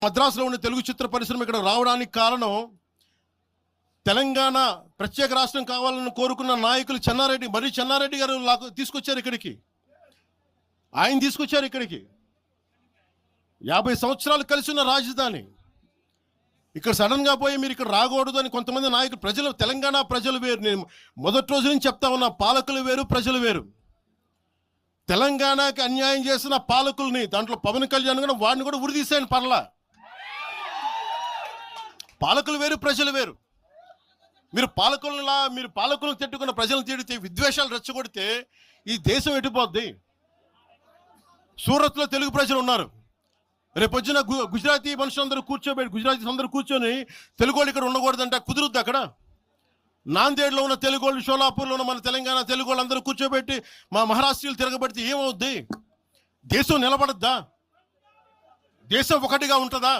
మద్రాసులో ఉన్న తెలుగు చిత్ర పరిశ్రమ ఇక్కడ రావడానికి కారణం తెలంగాణ ప్రత్యేక రాష్ట్రం కావాలని కోరుకున్న నాయకులు చెన్నారెడ్డి గారు తీసుకొచ్చారు ఇక్కడికి. ఆయన తీసుకొచ్చారు ఇక్కడికి. 50 సంవత్సరాలు కలిసి ఉన్న రాజధాని ఇక్కడ సడన్గా పోయి మీరు ఇక్కడ రాకూడదు అని కొంతమంది నాయకులు తెలంగాణ ప్రజలు వేరు. నేను మొదటి రోజు నుంచి చెప్తా ఉన్నా, పాలకులు వేరు, ప్రజలు వేరు. తెలంగాణకి అన్యాయం చేసిన పాలకుల్ని, దాంట్లో పవన్ కళ్యాణ్ కూడా వాడిని కూడా ఉరిదీసాయని పర్లా. పాలకులు వేరు, ప్రజలు వేరు. మీరు పాలకులను తిట్టుకున్న ప్రజలను తిడితే, విద్వేషాలు రెచ్చగొడితే ఈ దేశం ఎటుపోద్ది? సూరత్లో తెలుగు ప్రజలు ఉన్నారు. రేపొచ్చిన గుజరాతీ మనుషులందరూ గుజరాతీస్ అందరూ కూర్చొని తెలుగు వాళ్ళు ఇక్కడ ఉండకూడదంటే కుదురుద్ది అక్కడ? నాందేడ్లో ఉన్న తెలుగు వాళ్ళు, షోలాపూర్లో ఉన్న మన తెలంగాణ తెలుగు వాళ్ళు అందరూ కూర్చోబెట్టి మా మహారాష్ట్రీయులు తిరగబడితే ఏమవుద్ది? దేశం నిలబడద్దా? దేశం ఒకటిగా ఉంటుందా?